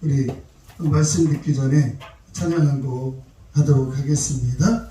우리 말씀 듣기 전에 찬양 한 곡 하도록 하겠습니다.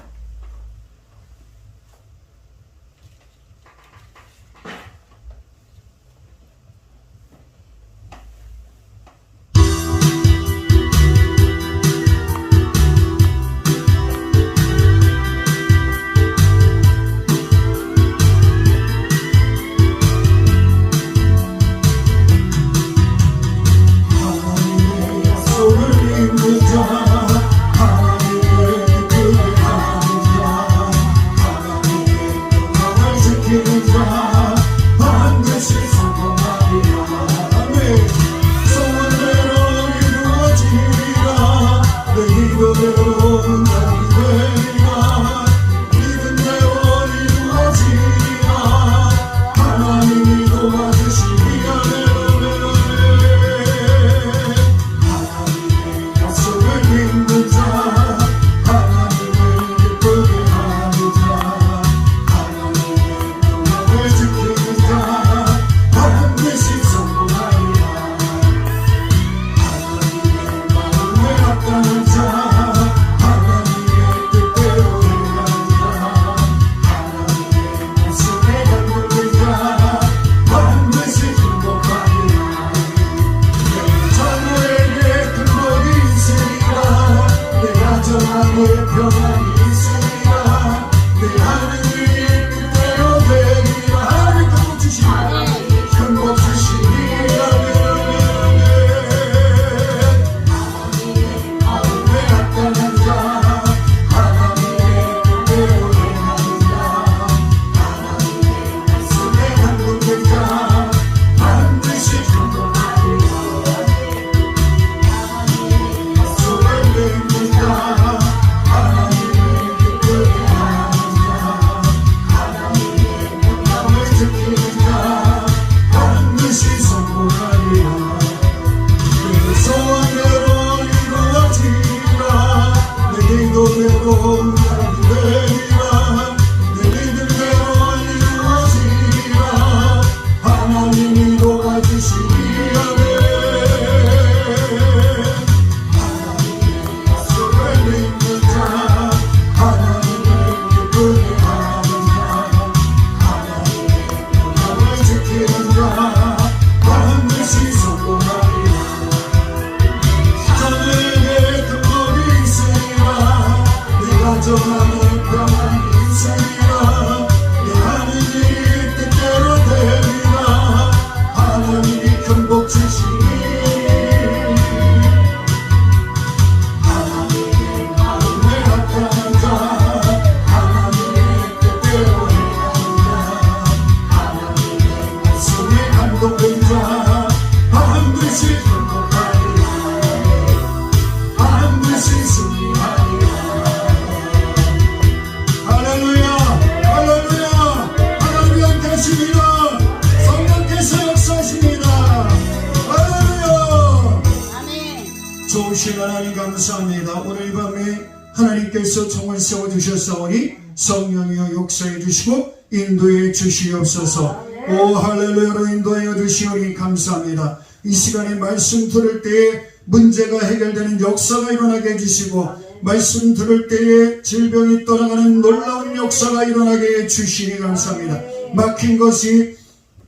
좋으신 하나님 감사합니다. 오늘 밤에 하나님께서 총을 세워주셨사오니 성령이여 역사해 주시고 인도해 주시옵소서. 오 할렐루야로 인도하여 주시오니 감사합니다. 이 시간에 말씀 들을 때에 문제가 해결되는 역사가 일어나게 해주시고 말씀 들을 때에 질병이 떠나가는 놀라운 역사가 일어나게 해주시니 감사합니다. 막힌 것이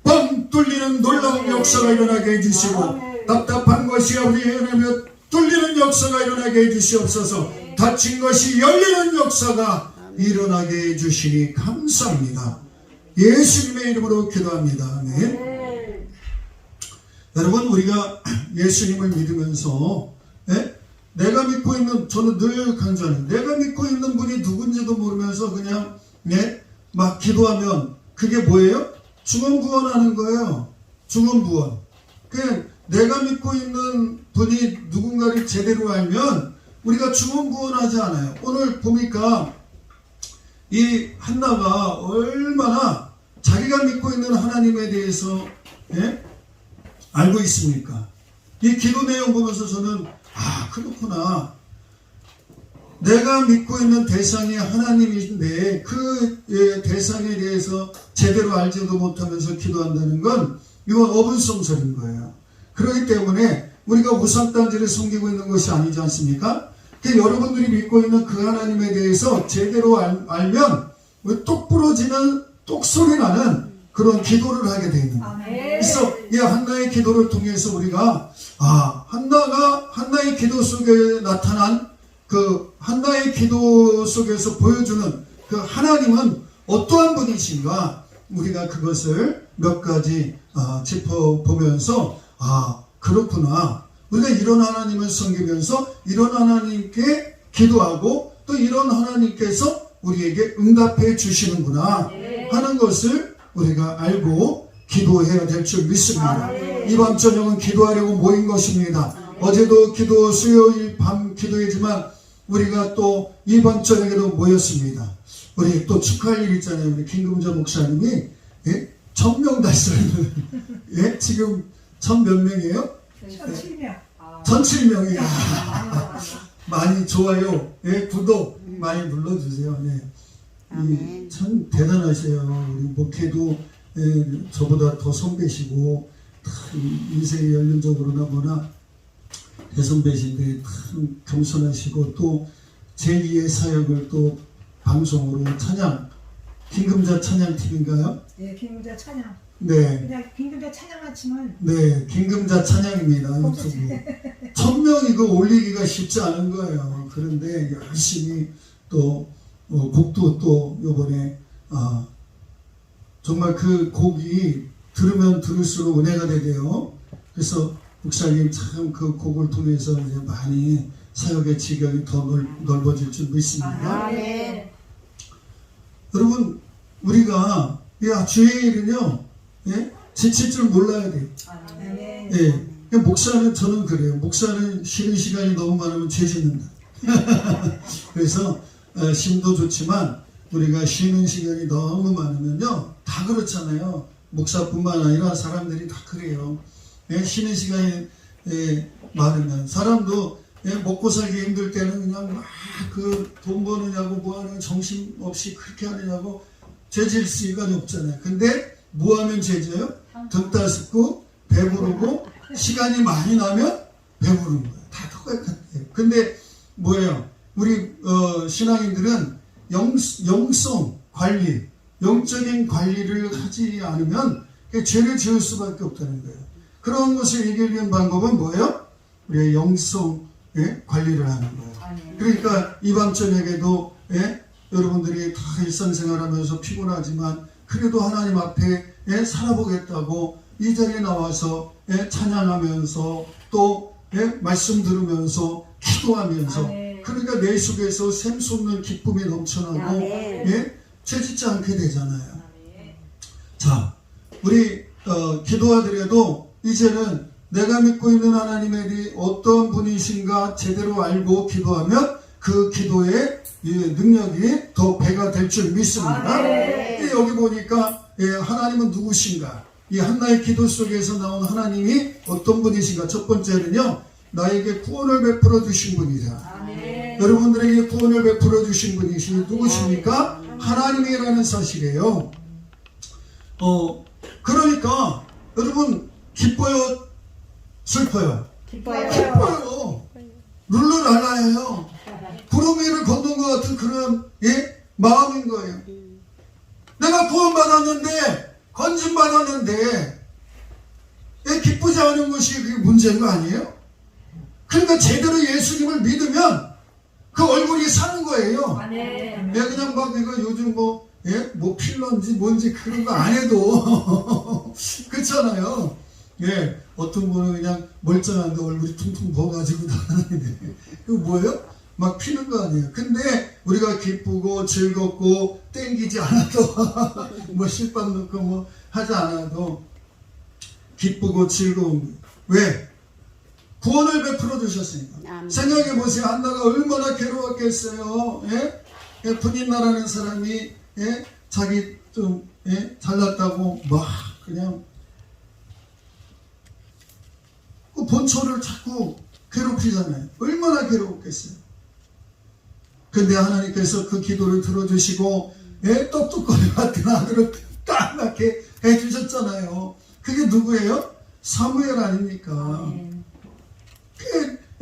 뻥 뚫리는 놀라운 역사가 일어나게 해주시고 답답한 것이 아버지 해결하며 뚫리는 역사가 일어나게 해주시옵소서. 닫힌 것이 열리는 역사가 일어나게 해주시니 감사합니다. 예수님의 이름으로 기도합니다. 아멘. 여러분 우리가 예수님을 믿으면서 내가 믿고 있는, 저는 늘 강조하는, 내가 믿고 있는 분이 누군지도 모르면서 그냥 막 기도하면 그게 뭐예요? 중언부언하는 거예요. 중언부언. 그냥 내가 믿고 있는 분이 누군가를 제대로 알면 우리가 중언부언하지 않아요. 오늘 보니까 이 한나가 얼마나 자기가 믿고 있는 하나님에 대해서 알고 있습니까? 이 기도 내용 보면서 저는 그렇구나. 내가 믿고 있는 대상이 하나님인데 그 대상에 대해서 제대로 알지도 못하면서 기도한다는 건 이건 어불성설인 거예요. 그렇기 때문에 우리가 우상단지를 섬기고 있는 것이 아니지 않습니까? 여러분들이 믿고 있는 그 하나님에 대해서 제대로 알면 똑 부러지는 똑소리 나는 그런 기도를 하게 되어 있는 거예요. 그래서 이 한나의 기도를 통해서 우리가 한나가 한나의 기도 속에 나타난 그 한나의 기도 속에서 보여주는 그 하나님은 어떠한 분이신가, 우리가 그것을 몇 가지 짚어보면서 그렇구나, 우리가 이런 하나님을 섬기면서 이런 하나님께 기도하고 또 이런 하나님께서 우리에게 응답해 주시는구나 하는 것을 우리가 알고 기도해야 될 줄 믿습니다. 이번 저녁은 기도하려고 모인 것입니다. 어제도 기도, 수요일 밤 기도이지만 우리가 또 이번 저녁에도 모였습니다. 우리 또 축하할 일 있잖아요. 우리 김금자 목사님이 1000명 달성을 지금 1000 몇 명이에요? 1007명. 1007명이야. 많이 좋아요, 구독 많이 눌러주세요. 참 대단하세요. 우리 목회도 저보다 더 선배시고 인생의 연륜적으로나 뭐나 대선배신데 참 겸손하시고 또 제2의 사역을 또 방송으로 찬양, 김금자 찬양팀인가요? 네, 김금자 찬양. 네. 그냥 김금자 찬양만 치면. 네, 김금자 찬양입니다. 유튜브. 1000명 이거 올리기가 쉽지 않은 거예요. 그런데 열심히 또 곡도 또 요번에 정말 그 곡이 들으면 들을수록 은혜가 되대요. 그래서 목사님 참 그 곡을 통해서 이제 많이 사역의 지경이 더 넓어질 줄 믿습니다. 네. 여러분, 우리가 주의 일은요, 지칠 줄 몰라야 돼요. 네. 목사는, 저는 그래요. 목사는 쉬는 시간이 너무 많으면 죄 짓는다. 그래서 쉼도 좋지만 우리가 쉬는 시간이 너무 많으면요, 다 그렇잖아요. 목사뿐만 아니라 사람들이 다 그래요. 쉬는 시간이 많으면 사람도 먹고 살기 힘들 때는 그냥 막 그 돈 버느냐고 뭐하는 정신없이 그렇게 하느냐고 죄질 수가 없잖아요. 근데 뭐 하면 죄져요? 등 따숩고 배부르고 시간이 많이 나면 배부른 거예요. 다 똑같아요. 근데 뭐예요? 우리 신앙인들은 영성 관리, 영적인 관리를 하지 않으면 죄를 지을 수밖에 없다는 거예요. 그런 것을 이기기 위한 방법은 뭐예요? 우리의 영성 관리를 하는 거예요. 그러니까 이 밤 저녁에도 여러분들이 다 일상생활하면서 피곤하지만 그래도 하나님 앞에 살아보겠다고 이 자리에 나와서 찬양하면서 또 말씀 들으면서 기도하면서 그러니까 내 속에서 샘솟는 기쁨이 넘쳐나고 죄짓지 않게 되잖아요. 자, 우리 기도하더라도 이제는 내가 믿고 있는 하나님이 어떤 분이신가 제대로 알고 기도하면 그 기도의 능력이 더 배가 될 줄 믿습니다. 여기 보니까 하나님은 누구신가? 이 한나의 기도 속에서 나온 하나님이 어떤 분이신가? 첫 번째는요, 나에게 구원을 베풀어 주신 분이다. 여러분들에게 구원을 베풀어 주신 분이 누구십니까? 하나님이라는 사실이에요. 그러니까 여러분 기뻐요? 슬퍼요? 기뻐요. 룰루랄라예요. 구름 위를 걷는 것 같은 그런 마음인 거예요. 내가 구원받았는데, 건진받았는데 기쁘지 않은 것이 그게 문제인 거 아니에요? 그러니까 제대로 예수님을 믿으면 그 얼굴이 사는 거예요. 그냥 막 이거 요즘 뭐 필러인지 뭔지 그런 거 안 해도 그렇잖아요. 어떤 분은 그냥 멀쩡한데 얼굴이 퉁퉁 부어가지고 나가는데 그거 뭐예요? 막 피는 거 아니에요. 근데 우리가 기쁘고 즐겁고 땡기지 않아도 뭐 실밥 넣고 뭐 하지 않아도 기쁘고 즐거운 거예요. 왜? 구원을 베풀어 주셨으니까. 생각해 보세요. 한나가 얼마나 괴로웠겠어요. 분인나라는 사람이 자기 좀 잘났다고 막 그냥 그 본초를 자꾸 괴롭히잖아요. 얼마나 괴로웠겠어요. 근데 하나님께서 그 기도를 들어주시고 똑똑거리 같은 아들을 딱 낳게 해주셨잖아요. 그게 누구예요? 사무엘 아닙니까?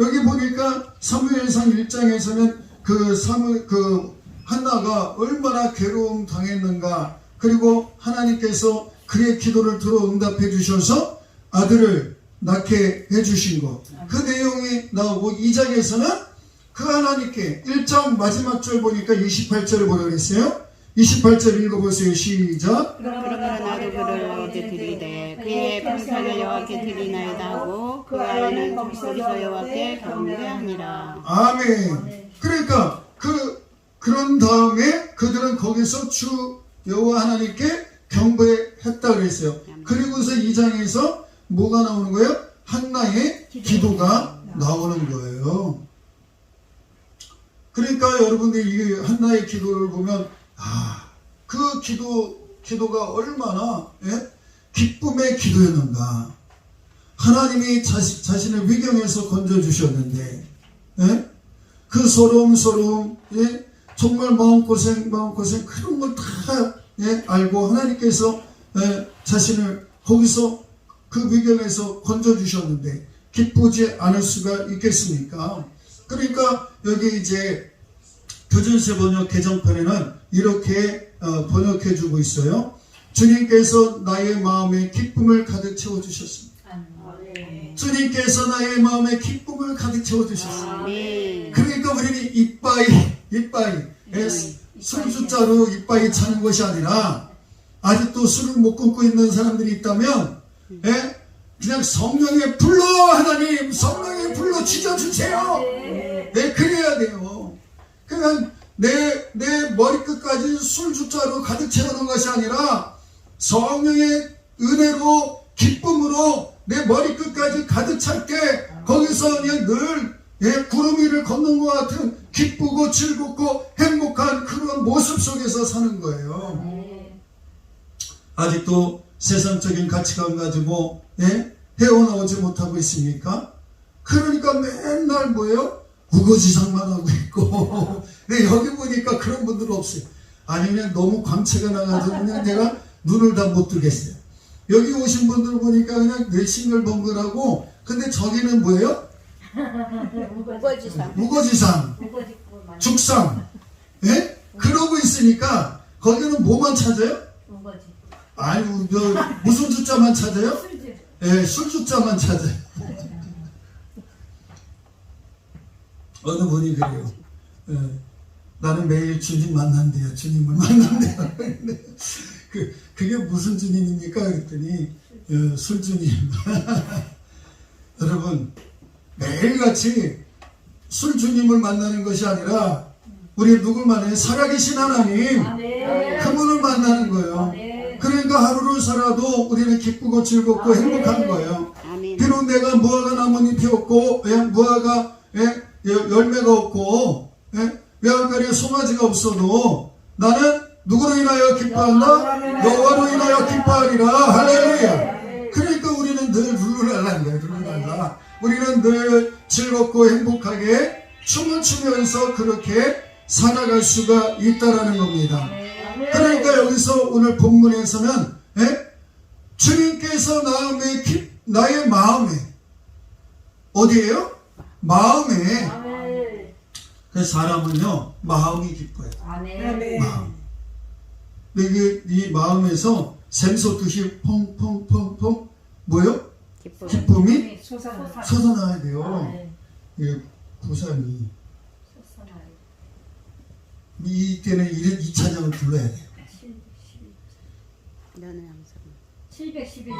여기 보니까 사무엘상 1장에서는 그 한나가 얼마나 괴로움 당했는가. 그리고 하나님께서 그의 기도를 들어 응답해 주셔서 아들을 낳게 해주신 것. 그 내용이 나오고 2장에서는 그 하나님께 1장 마지막 절 보니까 28절을 뭐라 그랬어요? 28절 읽어보세요. 시작. 그러나 나도 그를 어디 드리되 그의 병사를 여호와께 드리나이다 하고 그 아이는 거기서 여호와께 경배하니라. 아멘. 그러니까 그런 다음에 그들은 거기서 주 여호와 하나님께 경배했다 그랬어요. 그리고서 2장에서 뭐가 나오는 거예요? 한나의 기도가 나오는 거예요. 그러니까 여러분들이 이 한나의 기도를 보면 그 기도가 얼마나 기쁨의 기도였는가. 하나님이 자신을 위경에서 건져주셨는데 그 서러움 정말 마음고생 그런 걸 다 알고 하나님께서 자신을 거기서 그 위경에서 건져주셨는데 기쁘지 않을 수가 있겠습니까? 그러니까 여기 이제 표준세 번역 개정판에는 이렇게 번역해주고 있어요. 주님께서 나의 마음에 기쁨을 가득 채워주셨습니다. 주님께서 나의 마음에 기쁨을 가득 채워주셨습니다. 그러니까 우리는 이빠이 술주자로 이빠이 차는 것이 아니라 아직도 술을 못 끊고 있는 사람들이 있다면 그냥 성령의 불로 하나님 성령의 불로 지져주세요. 그래야 돼요. 그냥 내 머리끝까지 술주자로 가득 채우는 것이 아니라 성령의 은혜로 기쁨으로 내 머리끝까지 가득 찰 때 거기서 그냥 늘 구름 위를 걷는 것 같은 기쁘고 즐겁고 행복한 그런 모습 속에서 사는 거예요. 아직도 세상적인 가치관 가지고 헤어나오지 못하고 있습니까? 그러니까 맨날 뭐예요? 우거지상만 하고 있고 근데 여기 보니까 그런 분들 없어요. 아니 그냥 너무 광채가 나가지고 그냥 내가 눈을 다 못 뜨겠어요. 여기 오신 분들 보니까 그냥 싱글벙글하고 근데 저기는 뭐예요? 우거지상 죽상 그러고 있으니까 거기는 뭐만 찾아요? 아니 무슨 숫자만 찾아요? 술숫자만 찾아요. 어느 분이 그래요. 나는 매일 주님 만난대요. 주님을 만난대요. 그게 무슨 주님입니까? 그랬더니 술주님. 여러분 매일같이 술주님을 만나는 것이 아니라 우리 누굴 만나요? 살아계신 하나님 그분을 만나는 거예요. 그러니까 하루를 살아도 우리는 기쁘고 즐겁고 행복한 거예요. 비록 내가 무화과 나뭇잎이 없고 무화과 열매가 없고 외양간에 송아지가 없어도 나는 누구로 인하여 기뻐한다? 여호와로 인하여 기뻐하리라. 할렐루야. 그러니까 우리는 늘 룰루랄라인 거예요. 룰루랄라. 우리는 늘 즐겁고 행복하게 춤을 추면서 그렇게 살아갈 수가 있다라는 겁니다. 그러니까 여기서 오늘 본문에서는 주님께서 나의 마음에 어디에요? 마음에. 그래서 사람은요 마음이 기뻐요. 마음. 근데 이 마음에서 샘솟듯이 펑펑펑펑 뭐요? 기쁨이 솟아나야 돼요. 이게 부산이 이때는 2차장을 불러야 돼요. 너는 항상 711장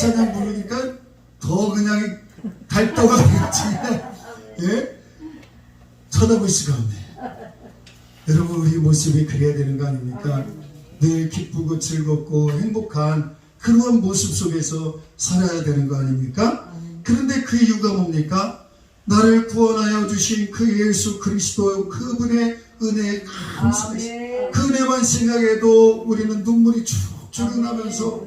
찬양 부르니까 더 그냥 달떠가 되겠지. 예? 쳐다볼 수가 없네. 여러분, 우리 모습이 그래야 되는 거 아닙니까? 늘 기쁘고 즐겁고 행복한 그러한 모습 속에서 살아야 되는 거 아닙니까? 그런데 그 이유가 뭡니까? 나를 구원하여 주신 그 예수 그리스도 그분의 은혜에 감사해서 그 은혜만 생각해도 우리는 눈물이 쭉쭉 나면서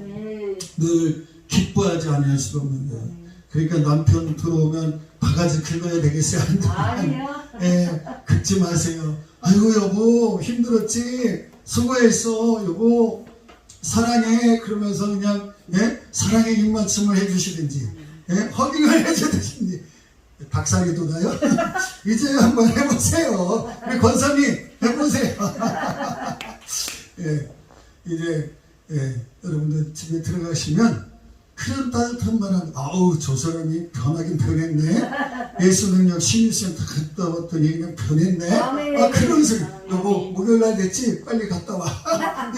늘 기뻐하지 않을 수가 없는 거예요. 그러니까 남편 들어오면 바가지 긁어야 되겠어요? 안 돼요? 예, 긁지 마세요. 아이고 여보 힘들었지? 수고했어 여보 사랑해 그러면서 그냥 예? 사랑의 입맞춤을 해주시든지 예? 허깅을 해주든지 닭살이 돋아요? 이제 한번 해보세요. 우리 권사님 해보세요. 예, 이제 예, 여러분들 집에 들어가시면 그런 따뜻한 말은 아우 저 사람이 변하긴 변했네. 예수 능력 신입생 다 갔다 왔더니 그냥 변했네. 아 그런 소리. 여보 목요일날 됐지? 빨리 갔다 와.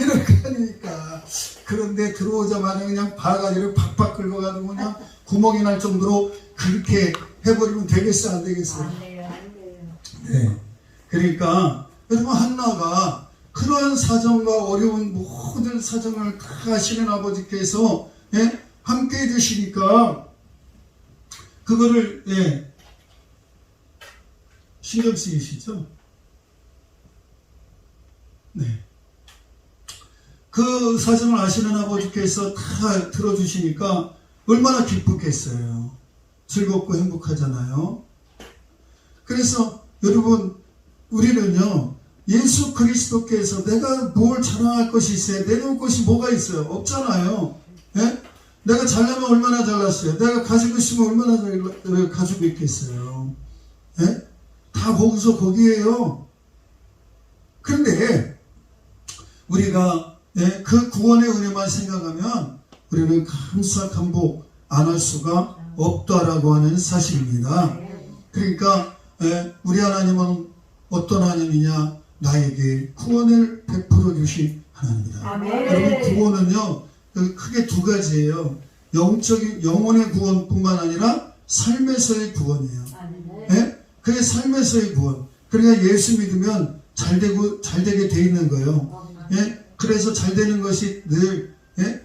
이렇게 하니까. 그런데 들어오자마자 그냥 바가지를 팍팍 긁어가지고 그냥 구멍이 날 정도로 그렇게 해버리면 되겠어 안 되겠어? 안 돼요. 네. 그러니까 여러분 한나가 그러한 사정과 어려운 모든 사정을 다 하시는 아버지께서 예? 함께 해주시니까 그거를 예, 신경 쓰이시죠? 네. 그 사정을 아시는 아버지께서 다 들어주시니까 얼마나 기쁘겠어요. 즐겁고 행복하잖아요. 그래서 여러분 우리는요 예수 그리스도께서 내가 뭘 자랑할 것이 있어요? 내놓을 것이 뭐가 있어요? 없잖아요. 예? 내가 잘나면 얼마나 잘났어요? 내가 가지고 있으면 얼마나 가지고 있겠어요? 예? 다 거기서 거기에요. 그런데 우리가 예? 그 구원의 은혜만 생각하면 우리는 감사 감복 안 할 수가 없다라고 하는 사실입니다. 그러니까 예? 우리 하나님은 어떤 하나님이냐? 나에게 구원을 베풀어 주신 하나님이다. 여러분 구원은요 크게 두 가지예요. 영적인 영혼의 구원뿐만 아니라 삶에서의 구원이에요. 예? 그게 삶에서의 구원. 그러니까 예수 믿으면 잘 되게 돼 있는 거예요. 예? 그래서 잘 되는 것이 늘 예?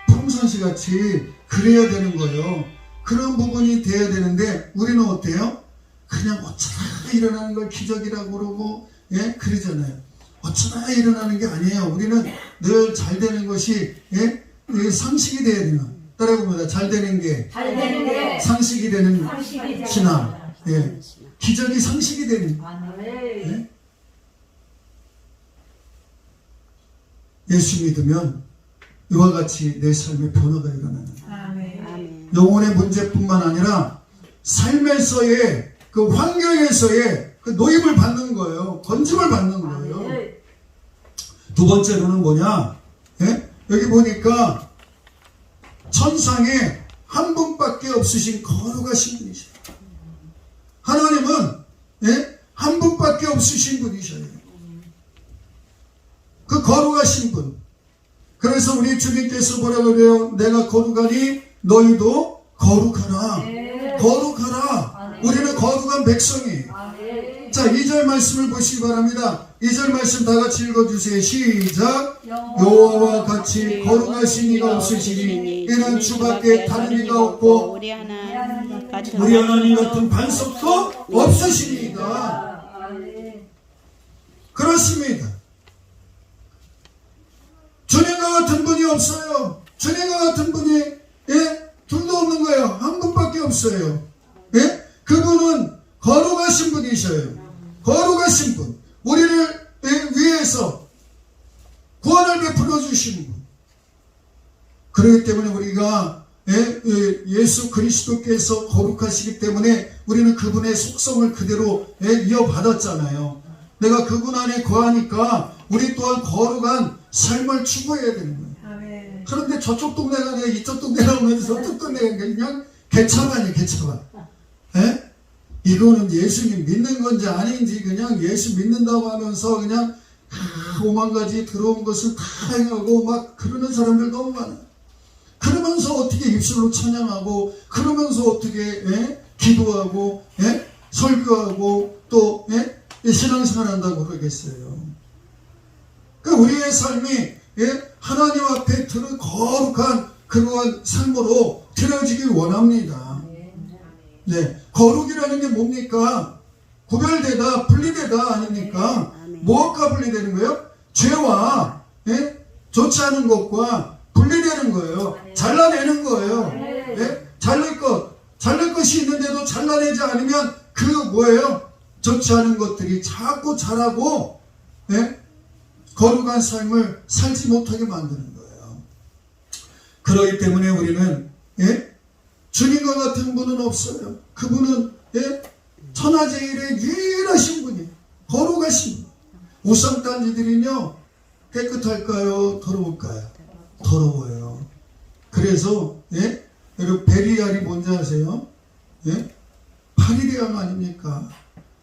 평상시 같이 그래야 되는 거예요. 그런 부분이 돼야 되는데 우리는 어때요? 그냥 어쩌다 일어나는 걸 기적이라고 그러고 예? 그러잖아요. 어쩌다 일어나는 게 아니에요. 우리는 늘 잘 되는 것이 예? 상식이 돼야 되는 따라해봅니다. 잘 되는 게 상식이 되는 신앙. 예. 기적이 상식이 되는 예? 예수 믿으면 이와 같이 내 삶에 변화가 일어나는 아멘. 영혼의 문제뿐만 아니라 삶에서의 그 환경에서의 그 노임을 받는 거예요. 건짐을 받는 거예요. 두 번째로는 뭐냐? 예? 여기 보니까 천상에 한 분밖에 없으신 거룩하신 분이셔요. 하나님은 예? 한 분밖에 없으신 분이셔요. 그 거룩하신 분. 그래서 우리 주님께서 뭐라고 그래요? 내가 거룩하니 너희도 거룩하라. 거룩하라. 우리는 거룩한 백성이에요. 자, 2절 말씀을 보시기 바랍니다. 2절 말씀 다 같이 읽어주세요. 시작. 여호와와 같이 거룩하신 이가 없으시니 이는 주밖에 다른 이가 없고 우리 하나님 같은 반석도 없으시니이다. 그렇습니다. 주님과 같은 분이 없어요. 주님과 같은 분이 예? 둘도 없는 거예요. 한 분밖에 없어요. 예? 그분은 거룩하신 분이셔요. 거룩하신 분. 우리를 위해서 구원을 베풀어 주신 분. 그렇기 때문에 우리가 예수 그리스도께서 거룩하시기 때문에 우리는 그분의 속성을 그대로 이어받았잖아요. 내가 그분 안에 거하니까 우리 또한 거룩한 삶을 추구해야 되는 거예요. 아멘. 그런데 저쪽 동네가 아니라 이쪽 동네가 오면서 저쪽 동네가 그냥 개차반이에요. 개차반. 예? 이거는 예수님 믿는 건지 아닌지 그냥 예수 믿는다고 하면서 그냥 오만 가지 들어온 것을 다 행하고 막 그러는 사람들 너무 많아요. 그러면서 어떻게 입술로 찬양하고, 그러면서 어떻게 기도하고 설교하고 또 신앙생활 한다고 그러겠어요. 그러니까 우리의 삶이 하나님 앞에 들은 거룩한 그러한 삶으로 드려지길 원합니다. 네, 거룩이라는 게 뭡니까? 구별되다, 분리되다 아닙니까? 무엇과 분리되는 거예요? 죄와 좋지 않은 것과 분리되는 거예요. 잘라내는 거예요. 잘릴 것이 있는데도 잘라내지 않으면 그 뭐예요? 좋지 않은 것들이 자꾸 자라고 거룩한 삶을 살지 못하게 만드는 거예요. 그렇기 때문에 우리는 주님과 같은 분은 없어요. 그분은 천하제일의 유일하신 분이에요. 거룩하신 분. 우상단지들은요, 깨끗할까요? 더러울까요? 더러워요. 그래서 여러분 베리알이 뭔지 아세요? 파리대왕 아닙니까?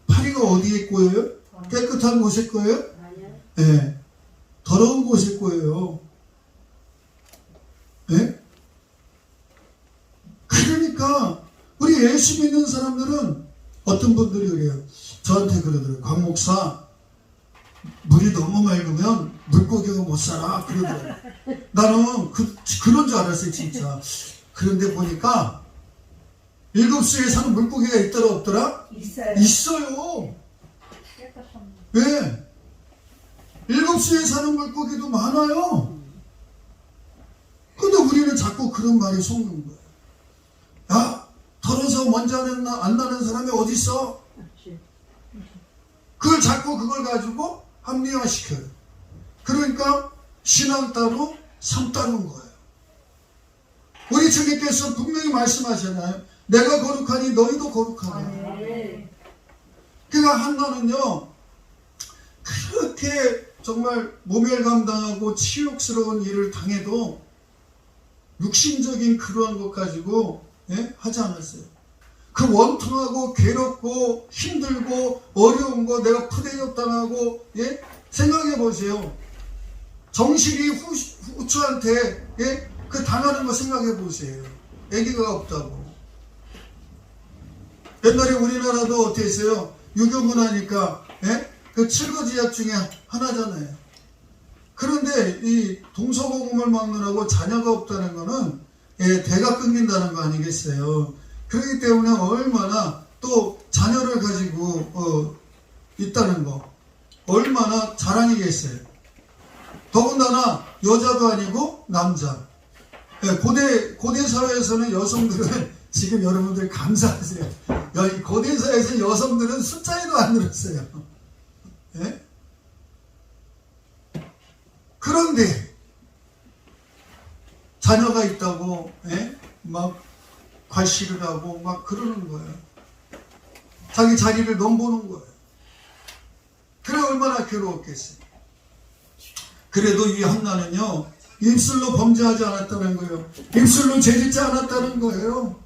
파리가 어디에 꼬여요? 깨끗한 곳에 꼬여요? 더러운 곳에 꼬여요. 그러니까 우리 예수 믿는 사람들은 어떤 분들이 그래요. 저한테 그러더라고요. 곽 목사, 물이 너무 맑으면 물고기가 못 살아 그러더라고요. 나는 그런 줄 알았어요, 진짜. 그런데 보니까 일급수에 사는 물고기가 있더라 없더라? 있어요. 왜? 일급수에 사는 물고기도 많아요. 근데 우리는 자꾸 그런 말에 속는 거예요. 야, 털어서 먼지 안 나는 사람이 어디 있어? 그걸 자꾸 그걸 가지고 합리화시켜요. 그러니까 신앙 따로 삶 따른 거예요. 우리 주님께서 분명히 말씀하셨나요? 내가 거룩하니 너희도 거룩하라. 그러니까 한나는요, 그렇게 정말 모멸감당하고 치욕스러운 일을 당해도 육신적인 그러한 것 가지고 하지 않았어요. 그 원통하고 괴롭고 힘들고 어려운 거 내가 푸대접 당하고 생각해 보세요. 정실이 후추한테 그 당하는 거 생각해 보세요. 아기가 없다고. 옛날에 우리나라도 어떻게 했어요? 유교문 하니까 그 7거지약 중에 하나잖아요. 그런데 이 동서고금을 막느라고 자녀가 없다는 거는 대가 끊긴다는 거 아니겠어요? 그렇기 때문에 얼마나 또 자녀를 가지고 있다는 거 얼마나 자랑이겠어요. 더군다나 여자도 아니고 남자. 고대 사회에서는 여성들은 지금 여러분들 감사하세요. 고대 사회에서 여성들은 숫자에도 안 늘었어요. 그런데 자녀가 있다고 막 과시를 하고 막 그러는 거예요. 자기 자리를 넘보는 거예요. 그래 얼마나 괴로웠겠어요. 그래도 이 한나는요, 입술로 범죄하지 않았다는 거예요. 입술로 죄짓지 않았다는 거예요.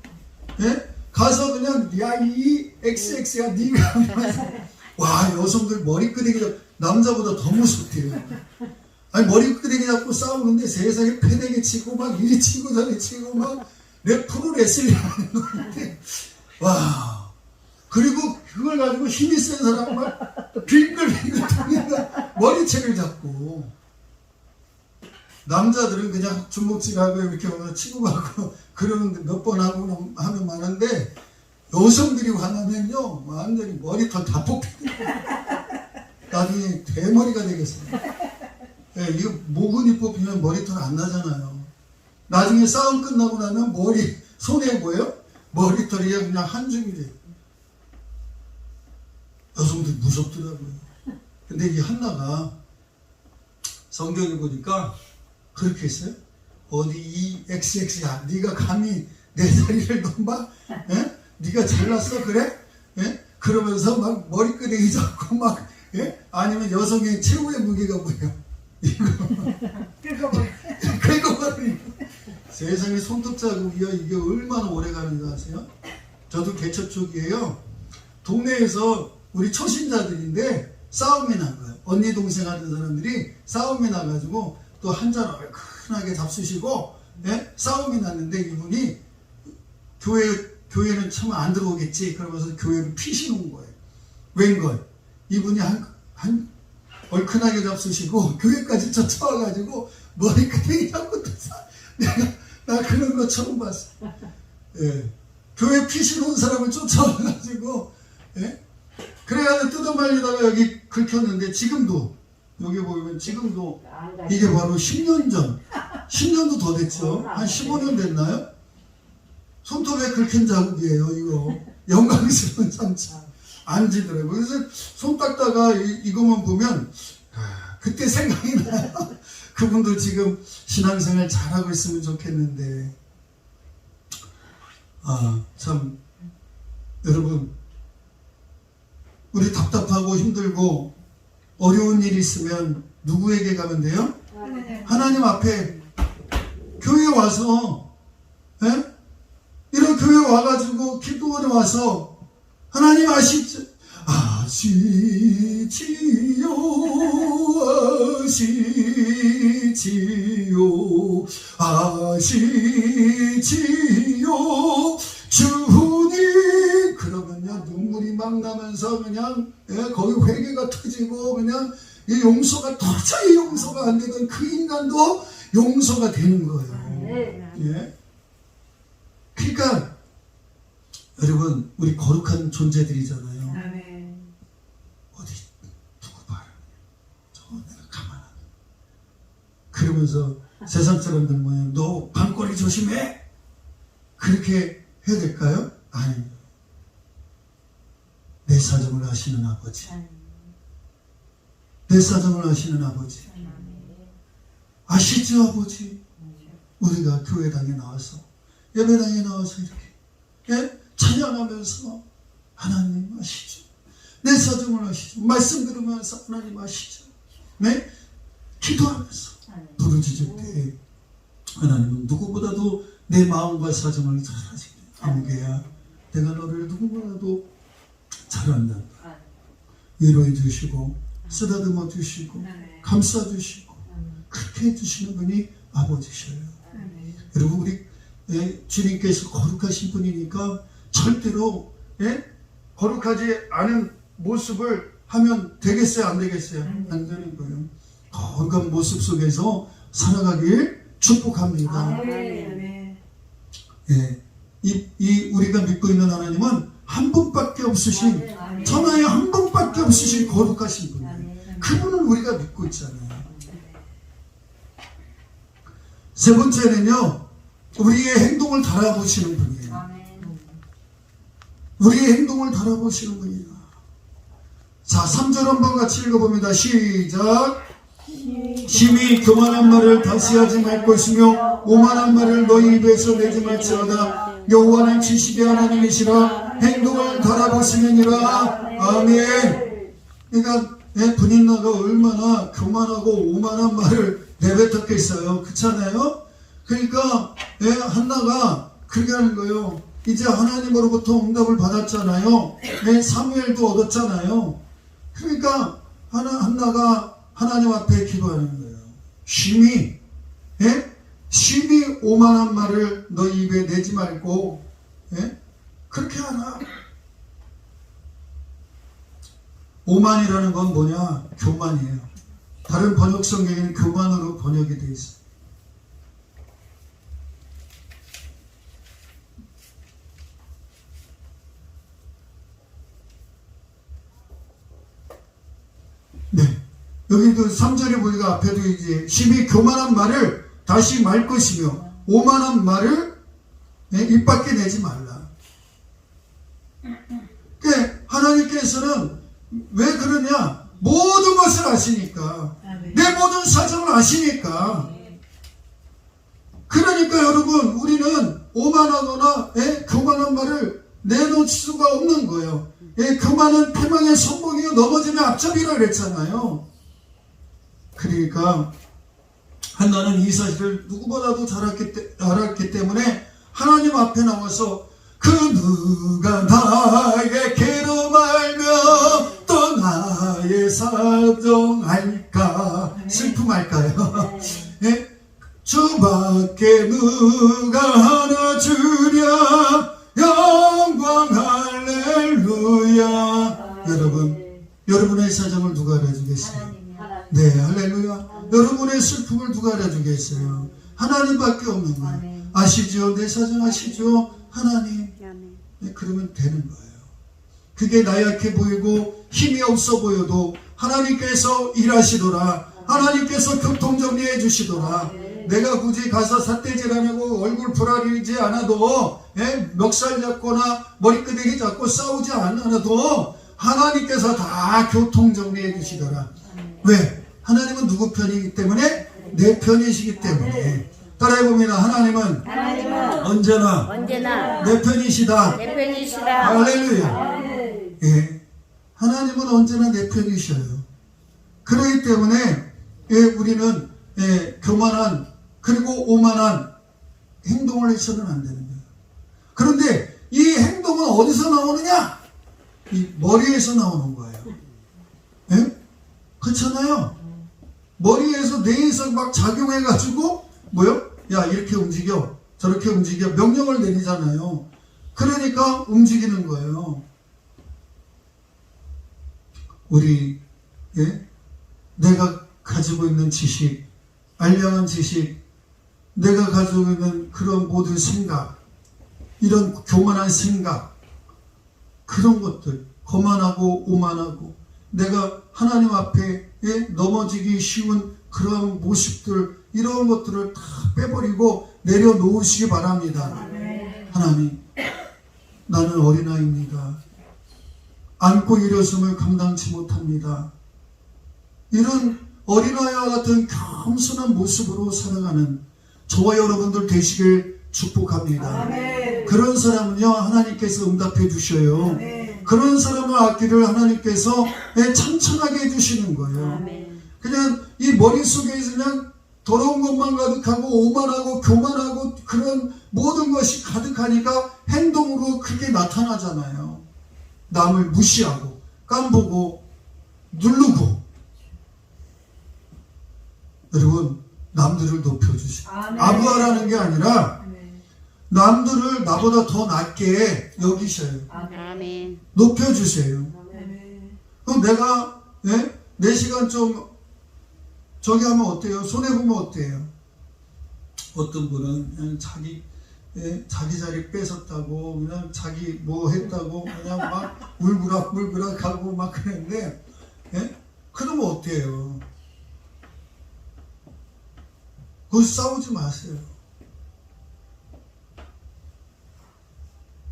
가서 그냥 야 이 XX야 니가 와 여성들 머리끄댕이 남자보다 더 무섭대요. 아니 머리끄댕이 잡고 싸우는데 세상에 패대기 치고 막 이리 치고 저리 치고 막 프로레슬링 하는 건데 와 그리고 그걸 가지고 힘이 센 사람 막 빙글빙글 돌리다가 머리채를 잡고 남자들은 그냥 주먹질하고 이렇게 오면 치고 가고 그러는데 몇 번 하고 하면 많은데 여성들이 화나면요 완전히 머리털 다 뽑히고 나중에 대머리가 되겠어요. 이거 모근이 뽑히면 머리털 안 나잖아요. 나중에 싸움 끝나고 나면 손에 뭐예요? 머리털이 그냥 한 줌이 돼요. 여성들이 무섭더라고요. 근데 이 한나가 성경에 보니까 그렇게 했어요. 어디 이 XX야 네가 감히 내 다리를 넘봐? 네가 잘났어 그래? 그러면서 막 머리끄댕이 잡고 막 아니면 여성의 최후의 무기가 뭐예요? 이거 긁어버리고 세상에 손톱 자국이요 이게 얼마나 오래 가는지 아세요? 저도 개척 초기에요 동네에서 우리 초신자들인데 싸움이 난 거예요. 언니 동생 하는 사람들이 싸움이 나가지고 또 한 잔 얼큰하게 잡수시고 예? 싸움이 났는데 이분이 교회는 참 안 들어오겠지 그러면서 교회를 피시는 거예요. 웬걸 이분이 한 얼큰하게 잡수시고 교회까지 쫓아와가지고 머리카락이 잡고 나 그런 거 처음 봤어. 예. 교회 피시는 사람을 쫓아와가지고 예? 그래가지고 뜯어말리다가 여기 긁혔는데 지금도 여기 보면 지금도 이게 바로 10년 전 10년도 더 됐죠. 한 15년 됐나요? 손톱에 긁힌 자국이에요. 이거 영광스러운 상처 안 지더라고요. 그래서 손 닦다가 이것만 보면 그때 생각이 나요. 그분도 지금 신앙생활 잘하고 있으면 좋겠는데 참 여러분 우리 답답하고 힘들고 어려운 일이 있으면 누구에게 가면 돼요? 하나님 앞에 교회에 와서 예? 이런 교회 와가지고 기도원에 와서 하나님 아시지요 주님 그러면요 눈물이 막 나면서 그냥 거기 회개가 터지고 그냥 이 용서가 도저히 용서가 안 되던 그 인간도 용서가 되는 거예요. 예? 그러니까 여러분 우리 거룩한 존재들이잖아요. 어디 두고 봐라. 저 내가 가만 안 둬. 그러면서 세상 사람들 뭐예요? 너 밤거리 조심해. 그렇게 해야 될까요? 아니. 내 사정을 아시는 아버지. 내 사정을 아시는 아버지. 아시죠 아버지? 우리가 교회당에 나와서 예배당에 나와서 이렇게 예? 찬양하면서 하나님 아시죠? 내 사정을 아시죠? 말씀 들으면서 하나님 아시죠? 네? 기도하면서 부르짖을 때 하나님은 누구보다도 내 마음과 사정을 잘 아시네. 아무개야 내가 너를 누구보다도 잘 안다. 위로해 주시고 쓰다듬어 주시고 감싸 주시고 그렇게 해주시는 분이 아버지셔요. 여러분 우리 주님께서 거룩하신 분이니까 절대로 거룩하지 않은 모습을 하면 되겠어요? 안 되겠어요? 안 되는 거예요. 거룩한 모습 속에서 살아가길 축복합니다. 예, 이 우리가 믿고 있는 하나님은 한 분밖에 없으신 천하에 한 분밖에 없으신 거룩하신 분이에요. 그분을 우리가 믿고 있잖아요. 세 번째는요, 우리의 행동을 달아보시는 분이에요. 우리의 행동을 달아보시는 분이에요. 자, 3절 한번 같이 읽어봅니다. 시작. 심히 교만한 말을 다시 하지 말 것이며 오만한 말을 너희 입에서 내지 말지어다. 여호와는 지식의 하나님이시라. 행동을 달아보시느니라. 아멘. 그러니까 분인나가 얼마나 교만하고 오만한 말을 내뱉었겠어요. 그렇잖아요? 그러니까 한나가 그렇게 하는 거예요. 이제 하나님으로부터 응답을 받았잖아요. 사무엘도 얻었잖아요. 그러니까 한나가 하나님 앞에 기도하는 거예요. 심히 오만한 말을 너희 입에 내지 말고 그렇게 하라. 오만이라는 건 뭐냐? 교만이에요. 다른 번역 성경에는 교만으로 번역이 되어 있어요. 네. 여기도 3절에 보니까 앞에도 이제 심히 교만한 말을 다시 말 것이며 오만한 말을 입 밖에 내지 말라. 그러니까 하나님께서는 왜 그러냐? 모든 것을 아시니까. 내 모든 사정을 아시니까. 그러니까 여러분 우리는 오만하거나 교만한 말을 내놓을 수가 없는 거예요. 교만은 패망의 손목이요 넘어지면 앞잡이라 그랬잖아요. 그러니까 한나는 이 사실을 누구보다도 잘 알았기 때문에 하나님 앞에 나와서 그 누가 나에게로 말며 또 나의 사정할까 슬픔할까요? 주밖에 누가 하나 주랴 영광 할렐루야. 여러분의 사정을 누가 알아주겠어요? 네, 할렐루야. 여러분의 슬픔을 누가 알아주겠어요? 하나님밖에 없는 거예요. 아시죠? 내 사정 아시죠? 하나님. 네, 그러면 되는 거예요. 그게 나약해 보이고 힘이 없어 보여도 하나님께서 일하시더라. 하나님께서 교통정리해 주시더라. 내가 굳이 가서 삿대질 안 하고 얼굴 부라리지 않아도, 멱살 잡거나 머리끄댕이 잡고 싸우지 않아도 하나님께서 다 교통정리해 주시더라. 왜? 하나님은 누구 편이기 때문에? 내 편이시기 때문에. 따라해봅니다. 하나님은 언제나 내 편이시다. 할렐루야. 예, 하나님은 언제나 내 편이셔요. 그렇기 때문에 우리는 교만한 그리고 오만한 행동을 해서는 안 되는 거예요. 그런데 이 행동은 어디서 나오느냐? 이 머리에서 나오는 거예요. 예? 그렇잖아요. 머리에서 뇌에서 막 작용해가지고 뭐요? 야, 이렇게 움직여, 저렇게 움직여, 명령을 내리잖아요. 그러니까 움직이는 거예요. 우리 내가 가지고 있는 지식, 알량한 지식, 내가 가지고 있는 그런 모든 생각, 이런 교만한 생각, 그런 것들, 거만하고 오만하고 내가 하나님 앞에 넘어지기 쉬운 그런 모습들, 이런 것들을 다 빼버리고 내려놓으시기 바랍니다. 하나님, 나는 어린아이입니다. 안고 일어섬을 감당치 못합니다. 이런 어린아이와 같은 겸손한 모습으로 살아가는 저와 여러분들 되시길 축복합니다. 그런 사람은요, 하나님께서 응답해 주셔요. 그런 사람을 아끼를 하나님께서 참천하게 해주시는 거예요. 그냥 이 머릿속에 그냥 더러운 것만 가득하고 오만하고 교만하고 그런 모든 것이 가득하니까 행동으로 그게 나타나잖아요. 남을 무시하고 깜보고 누르고. 여러분, 남들을 높여주시고 아부하라는 게 아니라 남들을 나보다 더 낮게 여기셔요. 높여주세요. 그럼 내가 4시간 좀 저기 하면 어때요? 손해보면 어때요? 어떤 분은 그냥 자기 자리 뺏었다고, 그냥 자기 뭐 했다고, 그냥 막 울그락 하고 막 그랬는데, 그러면 어때요? 거기서 싸우지 마세요.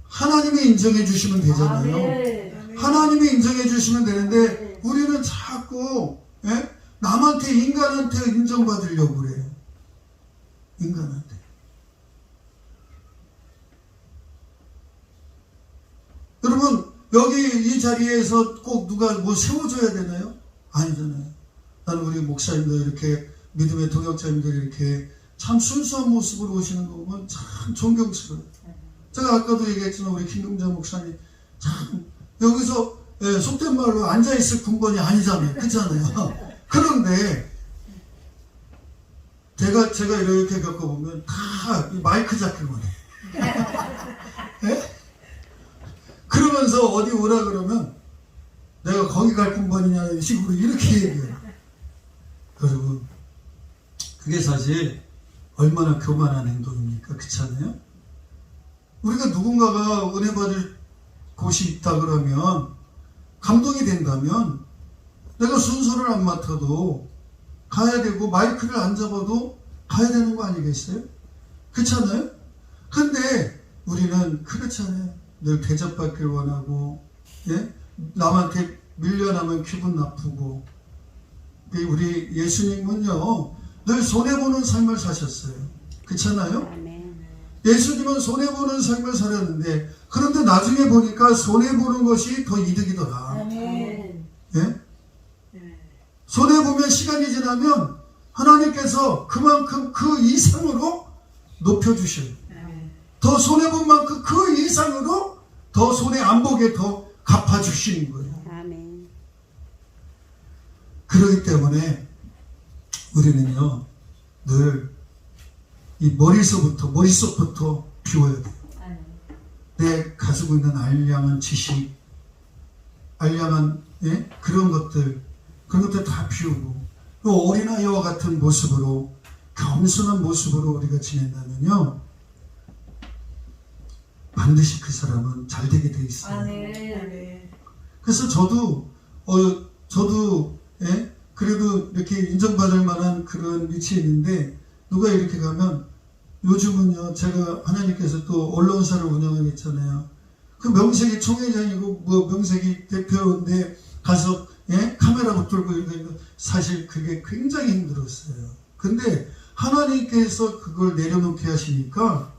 하나님이 인정해 주시면 되잖아요. 하나님이 인정해 주시면 되는데, 우리는 자꾸, 남한테, 인간한테 인정받으려고 그래요. 인간한테. 여러분, 여기 이 자리에서 꼭 누가 뭐 세워줘야 되나요? 아니잖아요. 나는 우리 목사님들 이렇게 믿음의 동역자님들 이렇게 참 순수한 모습으로 오시는 거 보면 참 존경스러워요. 제가 아까도 얘기했지만 우리 김금자 목사님 참 여기서 속된 말로 앉아있을 군번이 아니잖아요. 그렇잖아요. 그런데 제가 이렇게 겪어보면 다 마이크 잡히면 해. 그러면서 어디 오라 그러면 내가 거기 갈 군번이냐 이 식으로 이렇게 얘기해요. 여러분, 그게 사실 얼마나 교만한 행동입니까? 그렇지 않아요? 우리가 누군가가 은혜 받을 곳이 있다 그러면 감동이 된다면 내가 순서를 안 맡아도 가야 되고 마이크를 안 잡아도 가야 되는 거 아니겠어요? 그렇지 않아요? 근데 우리는 그렇잖아요. 늘 대접받길 원하고, 남한테 밀려나면 기분 나쁘고. 우리 예수님은요, 늘 손해보는 삶을 사셨어요. 그렇잖아요? 예수님은 손해보는 삶을 살았는데, 그런데 나중에 보니까 손해보는 것이 더 이득이더라. 손해보면 시간이 지나면 하나님께서 그만큼 그 이상으로 높여주셔요. 더 손해본 만큼 그 이상으로 더 손해 안 보게 더 갚아주시는 거예요. 그렇기 때문에 우리는요, 늘 이 머릿속부터 비워야 돼요. 내 가지고 있는 알량한 지식, 알량한 그런 것들 다 비우고 어린아이와 같은 모습으로 겸손한 모습으로 우리가 지낸다면요 반드시 그 사람은 잘 되게 돼 있어요. 네. 그래서 저도 그래도 이렇게 인정받을 만한 그런 위치에 있는데 누가 이렇게 가면 요즘은요 제가 하나님께서 또 언론사를 운영하겠잖아요. 그 명색이 총회장이고 뭐 명색이 대표인데 가서 카메라 붙들고 이러니까 사실 그게 굉장히 힘들었어요. 근데 하나님께서 그걸 내려놓게 하시니까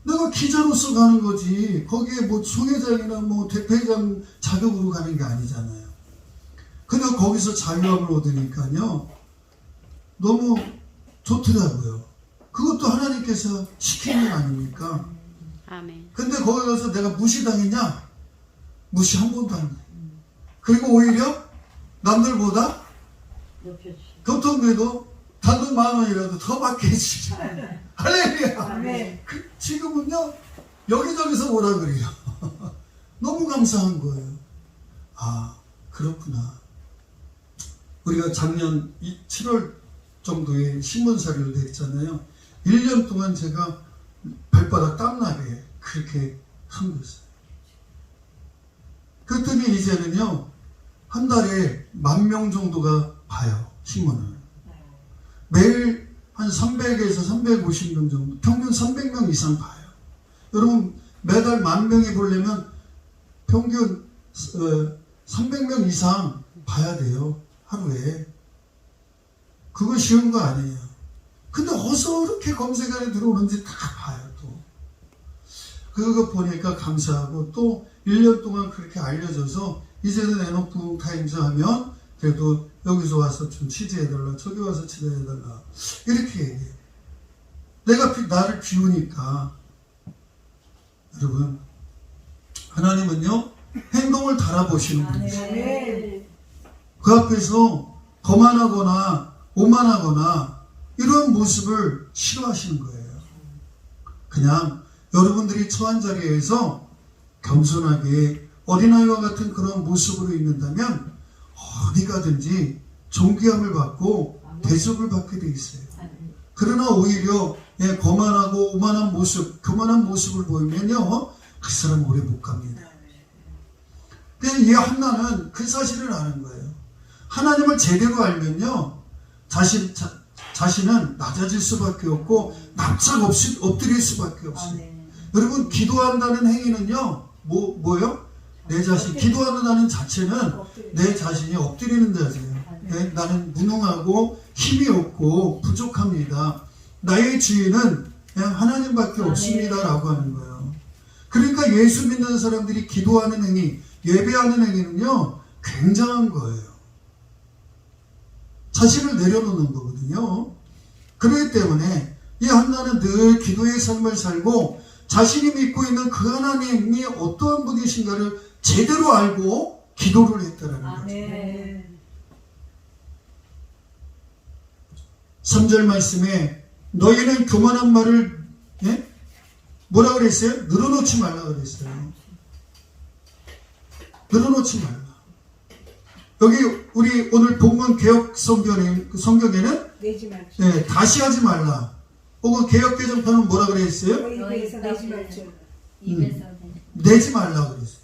내가 기자로서 가는 거지 거기에 뭐 총회장이나 뭐 대표회장 자격으로 가는 게 아니잖아요. 근데 거기서 자유함을 얻으니까요 너무 좋더라고요. 그것도 하나님께서 시키는 게 아닙니까? 아멘. 근데 거기 가서 내가 무시당했냐? 무시 한 번도 안 해. 그리고 오히려 남들보다 교통비도 단돈 10,000원이라도 더 받게 해주죠. 할렐루야. 네. 지금은요 여기저기서 뭐라 그래요. 너무 감사한 거예요. 아 그렇구나. 우리가 작년 7월 정도에 신문사를 냈잖아요. 1년 동안 제가 발바닥 땀나게 그렇게 섬겼어요. 그랬더니 이제는요 한 달에 10,000명 정도가 봐요 신문을. 매일 한 300에서 350명 정도, 평균 300명 이상 봐요. 여러분 매달 10,000명이 보려면 평균 300명 이상 봐야 돼요 하루에. 그거 쉬운 거 아니에요. 근데 어디서 이렇게 검색안에 들어오는지 다 봐요 또. 그거 보니까 감사하고 또 1년 동안 그렇게 알려져서 이제는 에녹 타임즈 하면 그래도 여기서 와서 좀 취재해달라 저기 와서 취재해달라 이렇게 얘기해요. 내가 나를 비우니까 여러분 하나님은요 행동을 달아보시는 분이세요. 네. 그 앞에서 거만하거나 오만하거나 이런 모습을 싫어하시는 거예요. 그냥 여러분들이 처한 자리에서 겸손하게 어린아이와 같은 그런 모습으로 있는다면 어디 가든지 존귀함을 받고 대접을 받게 돼 있어요. 그러나 오히려 거만하고 오만한 모습, 교만한 모습을 보이면요 그 사람 오래 못 갑니다. 그래서 이 한나는 그 사실을 아는 거예요. 하나님을 제대로 알면요 자신은 낮아질 수밖에 없고 납작 없이 엎드릴 수밖에 없어요. 여러분 기도한다는 행위는요 뭐요? 내 자신 기도한다는 자체는 내 자신이 엎드리는 자세요. 나는 무능하고 힘이 없고 부족합니다. 나의 주인은 그냥 하나님밖에 없습니다 라고 하는 거예요. 그러니까 예수 믿는 사람들이 기도하는 행위, 예배하는 행위는요 굉장한 거예요. 자신을 내려놓는 거거든요. 그렇기 때문에 이 한나는 늘 기도의 삶을 살고 자신이 믿고 있는 그 하나님이 어떠한 분이신가를 제대로 알고 기도를 했다라는 거죠. 네. 3절 말씀에 너희는 교만한 말을 뭐라 그랬어요? 늘어놓지 말라 그랬어요. 늘어놓지 말라. 여기 우리 오늘 본문 개혁 성경에는 내지 말죠. 다시 하지 말라. 혹은 개혁 개정판은 뭐라 그랬어요? 너희에서 내지 말죠. 내지 말라 그랬어요.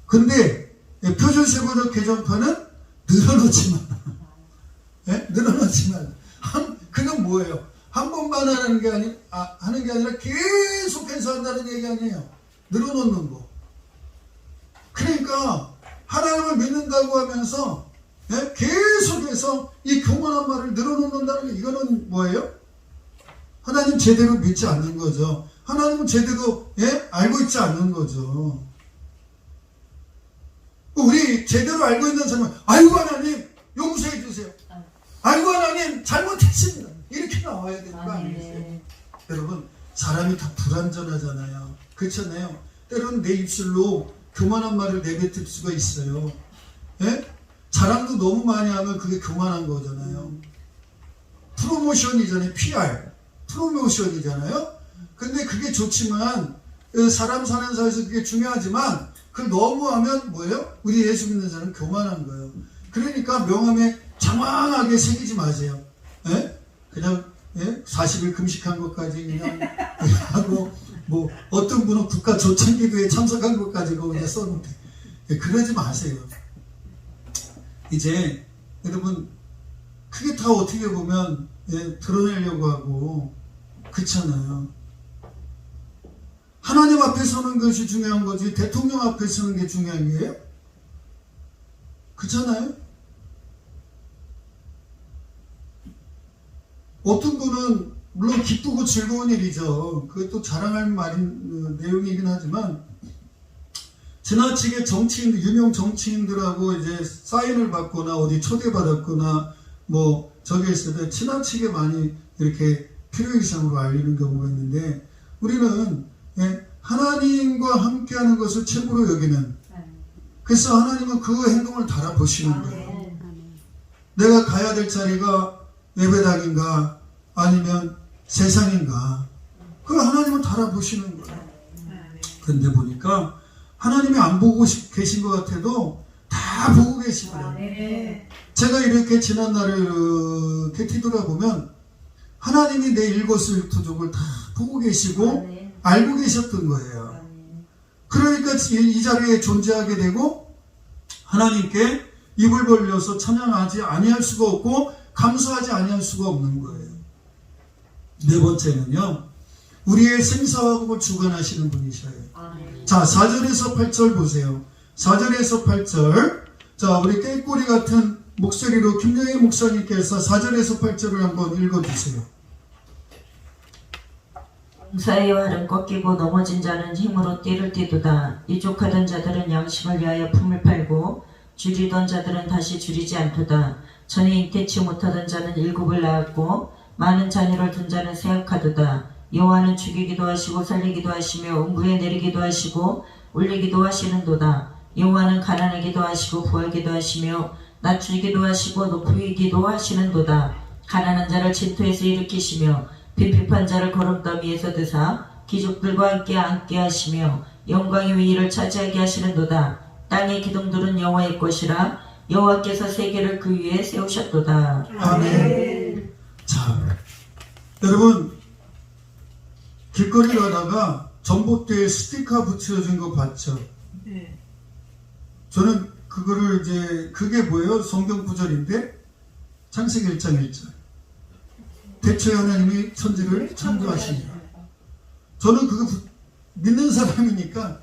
근데 표준세번역 개정판은 늘어놓지 말라. 늘어놓지 말라. 그건 뭐예요? 한 번만 하는 게 아니라 계속해서 한다는 얘기 아니에요. 늘어놓는 거. 그러니까 하나님을 믿는다고 하면서 계속해서 이 교만한 말을 늘어놓는다는 게 이거는 뭐예요? 하나님 제대로 믿지 않는 거죠. 하나님은 제대로 알고 있지 않는 거죠. 우리 제대로 알고 있는 사람은 아이고 하나님 용서해 주세요. 아이고 하나님 잘못했습니다. 이렇게 나와야 되는 거 아니겠어요? 여러분 사람이 다 불완전하잖아요. 그렇잖아요. 때로는 내 입술로 교만한 말을 내뱉을 수가 있어요. 자랑도 너무 많이 하면 그게 교만한 거잖아요. 프로모션이잖아요. PR. 프로모션이잖아요. 근데 그게 좋지만 사람 사는 사이에서 그게 중요하지만 그걸 너무 하면 뭐예요? 우리 예수 믿는 사람은 교만한 거예요. 그러니까 명함에 장황하게 새기지 마세요. 예? 그냥 40일 금식한 것까지 그냥 하고 뭐 어떤 분은 국가 조창기도에 참석한 것까지 그냥 써놓대. 그러지 마세요. 이제 여러분 그게 다 어떻게 보면 드러내려고 하고 그렇잖아요. 하나님 앞에 서는 것이 중요한 거지 대통령 앞에 서는 게 중요한 거예요? 그렇잖아요? 어떤 분은 물론 기쁘고 즐거운 일이죠. 그것도 자랑할 내용이긴 하지만 지나치게 유명 정치인들하고 이제 사인을 받거나 어디 초대받았거나 뭐 저기 있을 때 지나치게 많이 이렇게 필요 이상으로 알리는 경우가 있는데 우리는 하나님과 함께하는 것을 최고로 여기는 그래서 하나님은 그 행동을 달아보시는 거예요. 내가 가야 될 자리가 예배당인가 아니면 세상인가 그걸 하나님은 달아보시는 거예요. 그런데 보니까 하나님이 안 보고 계신 것 같아도 다 보고 계시더라고요. 제가 이렇게 지난날을 이렇게 뒤돌아보면 하나님이 내 일거수일투족을 다 보고 계시고 알고 계셨던 거예요. 그러니까 이 자리에 존재하게 되고 하나님께 입을 벌려서 찬양하지 아니할 수가 없고 감사하지 아니할 수가 없는 거예요. 네 번째는요. 우리의 생사화복을 주관하시는 분이셔요. 자, 4절에서 8절 보세요. 4절에서 8절. 자, 우리 깨꼬리 같은 목소리로 김영희 목사님께서 4절에서 8절을 한번 읽어주세요. 용사의 활은 꺾이고 넘어진 자는 힘으로 띠를 띠도다. 유족하던 자들은 양심을 위하여 품을 팔고 줄이던 자들은 다시 줄이지 않도다. 전에 잉태치 못하던 자는 일곱을 낳았고 많은 자녀를 둔 자는 세약하도다. 여호와는 죽이기도 하시고 살리기도 하시며 음부에 내리기도 하시고 올리기도 하시는도다. 여호와는 가난하기도 하시고 부하기도 하시며 낮추기도 하시고 높이기도 하시는도다. 가난한 자를 진토에서 일으키시며 빈핍한 자를 거름더미에서 드사 귀족들과 함께 하시며 영광의 위를 차지하게 하시는도다. 땅의 기둥들은 여호와의 것이라 여호와께서 세계를 그 위에 세우셨도다. 아멘. 자, 여러분 길거리 가다가 전봇대에 스티커 붙여진 거 봤죠? 네. 저는 그거를 이제 그게 뭐예요? 성경 구절인데 창세기 1장 1절 대초에 하나님이 천지를 창조하시니라. 저는 그거 믿는 사람이니까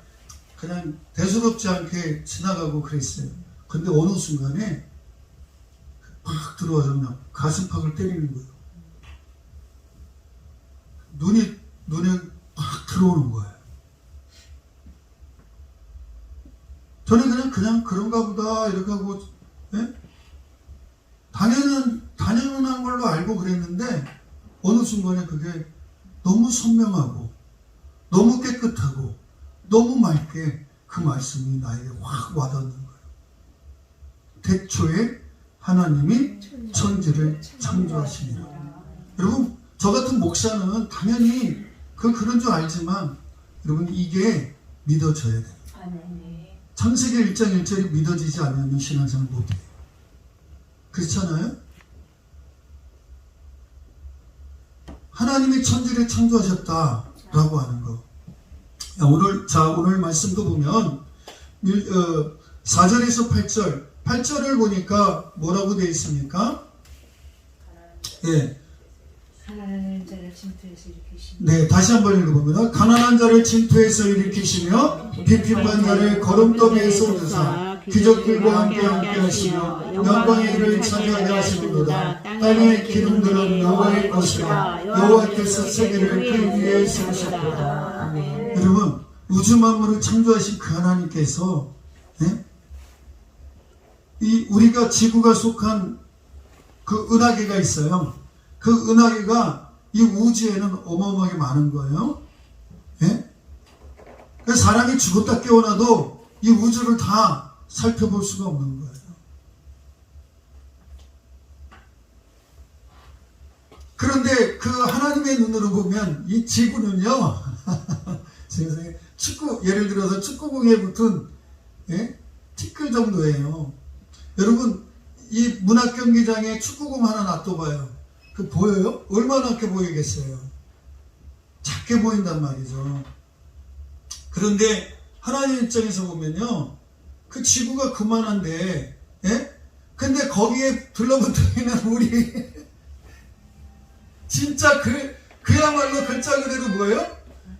그냥 대수롭지 않게 지나가고 그랬어요. 근데 어느 순간에 팍 들어와서 그냥 가슴팍을 때리는 거예요. 눈에 팍 들어오는 거예요. 저는 그냥 그런가 보다 이렇게 하고 당연한 걸로 알고 그랬는데 어느 순간에 그게 너무 선명하고 너무 깨끗하고 너무 맑게 그 말씀이 나에게 확 와닿는 거예요. 대초에 하나님이 천지를 창조하시니라. 여러분 저 같은 목사는 당연히 그런 줄 알지만 여러분 이게 믿어져야 돼요. 창세기 1장 1절이 믿어지지 않으면 신앙생활 못해요. 그렇잖아요? 하나님이 천지를 창조하셨다라고 하는 거. 오늘 말씀도 보면 4절에서 8절을 보니까 뭐라고 되어 있습니까? 예. 가난한 자를 진토에서 일으키시며 네, 다시 한번 읽어보면 가난한 자를 진토에서 일으키시며 빈핍한 자를 거름더미에서 드사 귀족들과 함께 하시며 영광의 일을 차지하게 하시는도다. 땅의 기둥들은 여호와의 것이라 여호와께서 세계를 그 위에 세우셨도다. 여러분 우주 만물을 창조하신 그 하나님께서 이 우리가 지구가 속한 그 은하계가 있어요. 그 은하계가 이 우주에는 어마어마하게 많은 거예요. 예? 그래서 사람이 죽었다 깨어나도 이 우주를 다 살펴볼 수가 없는 거예요. 그런데 그 하나님의 눈으로 보면 이 지구는요, 세상에 축구, 예를 들어서 축구공에 붙은, 예? 티끌 정도예요. 여러분, 이 문학 경기장에 축구공 하나 놔둬봐요. 그 보여요? 얼마나 작게 보이겠어요? 작게 보인단 말이죠. 그런데 하나님 입장에서 보면요, 그 지구가 그만한데, 예? 근데 거기에 둘러붙어 있는 우리, 진짜 그야말로 글자 그대로 뭐예요?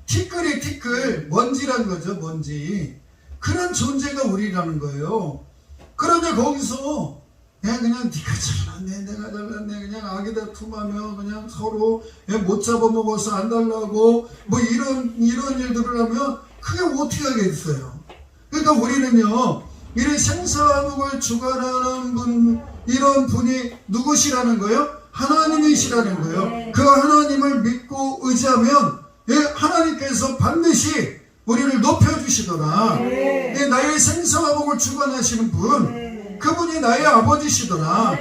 티끌이 티끌, 먼지란 거죠, 먼지. 그런 존재가 우리라는 거예요. 그런데 거기서 그냥 네가 잘났네, 내가 잘났네, 그냥 악이 다툼하며 그냥 서로 못 잡아먹어서 안 달라고 뭐 이런 일들을 하면 그게 어떻게 하겠어요? 그러니까 우리는요, 이런 생사화복을 주관하는 분, 이런 분이 누구시라는 거예요? 하나님이시라는 거예요. 그 하나님을 믿고 의지하면 하나님께서 반드시 우리를 높여주시더라. 나의 생사화복을 주관하시는 분, 그분이 나의 아버지시더라.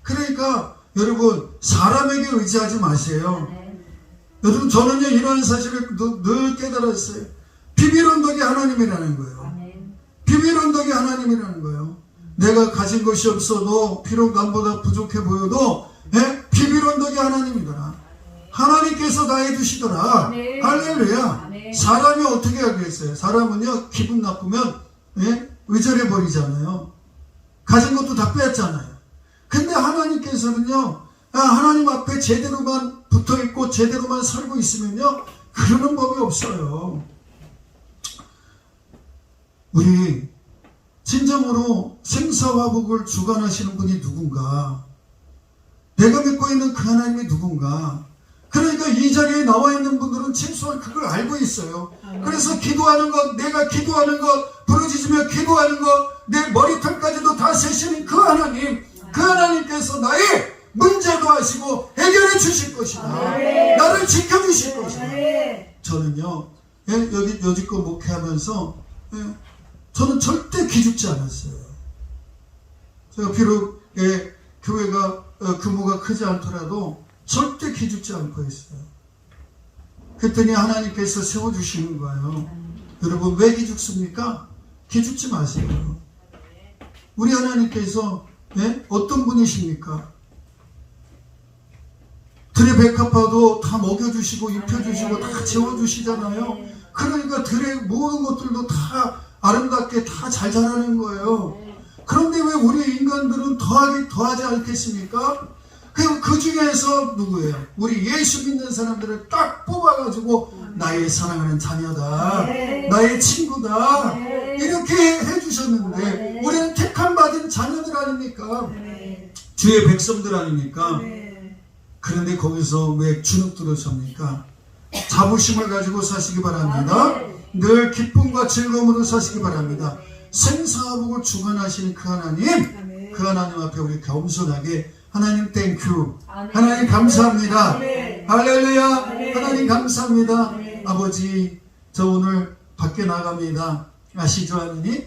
그러니까 여러분, 사람에게 의지하지 마세요. 여러분, 저는요, 이런 사실을 늘 깨달았어요. 비밀 언덕이 하나님이라는 거예요. 비밀 언덕이 하나님이라는 거예요. 내가 가진 것이 없어도, 비록 남보다 부족해 보여도, 비밀 언덕이 하나님이더라. 하나님께서 다 해주시더라. 할렐루야. 사람이 어떻게 하겠어요? 사람은요, 기분 나쁘면 의절해 버리잖아요. 가진 것도 다 뺐잖아요. 근데 하나님께서는요, 하나님 앞에 제대로만 붙어있고 제대로만 살고 있으면요, 그러는 법이 없어요. 우리 진정으로 생사화복을 주관하시는 분이 누군가, 내가 믿고 있는 그 하나님이 누군가. 그러니까 이 자리에 나와 있는 분들은 최소한 그걸 알고 있어요. 그래서 기도하는 것, 내가 기도하는 것, 부르짖으며 기도하는 것, 내 머리털까지도 다 세시는 그 하나님, 그 하나님께서 나의 문제도 하시고 해결해 주실 것이다. 나를 지켜주실 것이다. 저는요, 여지껏 목회하면서 저는 절대 기죽지 않았어요. 제가 비록 교회가 규모가 크지 않더라도 절대 기죽지 않고 있어요. 그랬더니 하나님께서 세워주시는 거예요. 여러분, 왜 기죽습니까? 기죽지 마세요. 우리 하나님께서 어떤 분이십니까? 들의 백합화도 다 먹여주시고 입혀주시고 다 재워주시잖아요. 그러니까 들의 모든 것들도 다 아름답게 다 잘 자라는 거예요. 그런데 왜 우리 인간들은 더하지 않겠습니까? 그 중에서 누구예요? 우리 예수 믿는 사람들을 딱 뽑아가지고 나의 사랑하는 자녀다, 나의 친구다, 이렇게 해주셨는데 우리는 택함 받은 자녀들 아닙니까? 주의 백성들 아닙니까? 그런데 거기서 왜 주눅 들으십니까? 자부심을 가지고 사시기 바랍니다. 늘 기쁨과 즐거움으로 사시기 바랍니다. 생사화복을 주관하시는 그 하나님, 그 하나님 앞에 우리 겸손하게, 하나님 땡큐, 하나님 감사합니다. 할렐루야. 하나님 감사합니다. 아버지, 저 오늘 밖에 나갑니다. 아시죠, 하나님?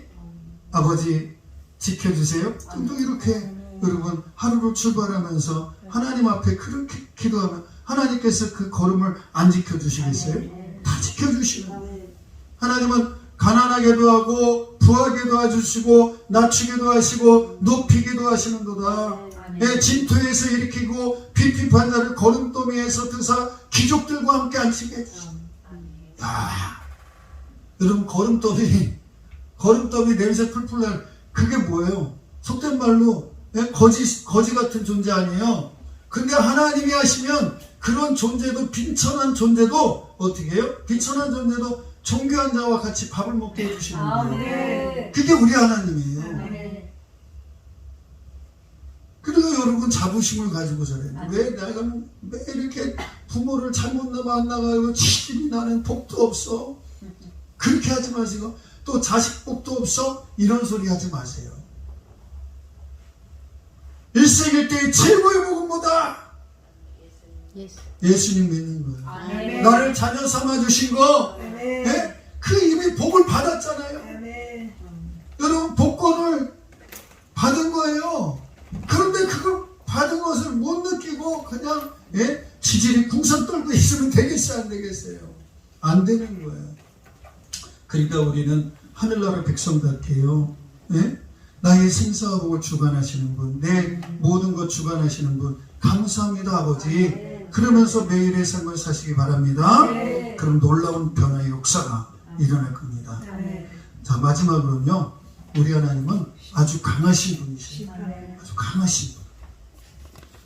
아버지 지켜주세요. 또 이렇게 여러분 하루를 출발하면서 하나님 앞에 그렇게 기도하면 하나님께서 그 걸음을 안 지켜주시겠어요? 다 지켜주시는 거예요. 하나님은 가난하게도 하고 부하게도 해주시고 낮추게도 하시고 높이게도 하시는도다. 진토에서 일으키고 비핍한 자를 거름더미에서 드사 귀족들과 함께 앉히게 해주십니다. 여러분, 거름더미 냄새 풀풀 날, 그게 뭐예요? 속된 말로 거지 같은 존재 아니에요? 근데 하나님이 하시면 그런 존재도, 빈천한 존재도 어떻게 해요? 빈천한 존재도 존귀한 자와 같이 밥을 먹게 해주시는 거예요. 그게 우리 하나님이에요. 그리고 여러분, 자부심을 가지고 저래요. 왜 내가 왜 이렇게 부모를 잘못 만나가지고 치질이 나는 복도 없어? 그렇게 하지 마시고, 또 자식 복도 없어? 이런 소리 하지 마세요. 일생일대의 최고의 복은 뭐다? 예수님 믿는 거예요. 나를 자녀 삼아 주신 거, 그 이미 복을 받았잖아요. 여러분, 복권을 받은 거예요. 그런데 그걸 받은 것을 못 느끼고 그냥 지질이 궁선 떨고 있으면 되겠어요, 안 되겠어요? 안 되는 거예요. 그러니까 우리는 하늘나라 백성답게요. 나의 생사복을 주관하시는 분, 내 모든 것 주관하시는 분, 감사합니다 아버지. 그러면서 매일의 삶을 사시기 바랍니다. 그럼 놀라운 변화의 역사가 일어날 겁니다. 자, 마지막으로는요, 우리 하나님은 아주 강하신 분이십니다. 아주 강하신 분.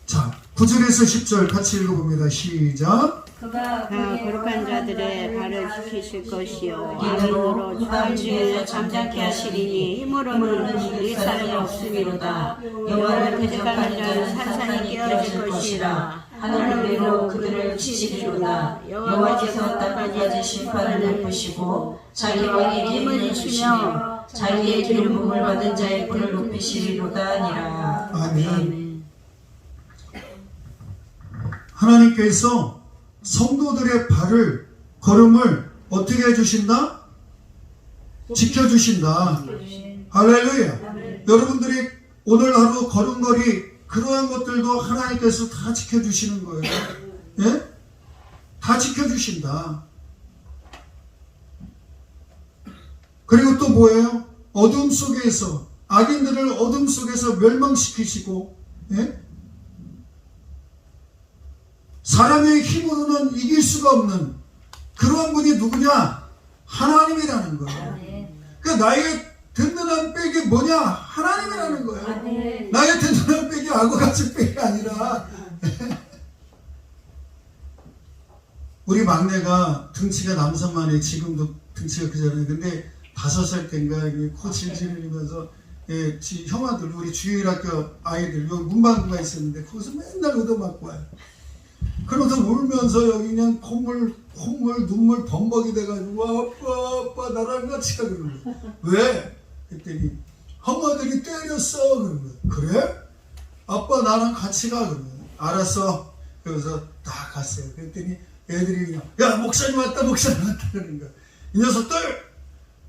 자, 9절에서 10절 같이 읽어봅니다. 시작. 그가 거룩한 자들의 발을 지키실 것이요 악인으로 주안지에서 잠잠케 하시리니 힘으로는 일살이 없으리로다. 여호와를 대적하는 자는 산산이 깨어질 것이라. 하늘 위로 그들을 치시리로다. 여호와께서 땅까지 심판을 베푸시고 자기 왕에게 힘을 주시며 자기의 기름 부음을 받은 자의 뿔을 높이시리로다 하니라. 아멘. 하나님께서 성도들의 발을, 걸음을 어떻게 해주신다? 지켜주신다. 할렐루야. 여러분들이 오늘 하루 걸음걸이 그러한 것들도 하나님께서 다 지켜주시는 거예요. 예? 다 지켜주신다. 그리고 또 뭐예요? 어둠 속에서, 악인들을 어둠 속에서 멸망시키시고, 사람의 힘으로는 이길 수가 없는 그러한 분이 누구냐? 하나님이라는 거예요. 그러니까 나의 든든한 백이 뭐냐? 하나님이라는 거예요. 나의 든든한 백이 악어같이 백이 아니라 우리 막내가 등치가 남산만해. 지금도 등치가 크잖아요. 근데 5살 때인가 코 질질 흘리면서 형아들, 우리 주일학교 아이들 여기 문방구가 있었는데 거기서 맨날 얻어맞고 와요. 그러면서 울면서 여기 그냥 콧물 눈물 범벅이 돼가지고 아빠 나랑 같이 가 그러는 거야. 왜? 그랬더니 형아들이 때렸어 그러는 거야. 그래? 아빠 나랑 같이 가 그러는 거야. 알았어. 그래서 다 갔어요. 그랬더니 애들이 그냥 야 목사님 왔다 그러는 거야. 이 녀석들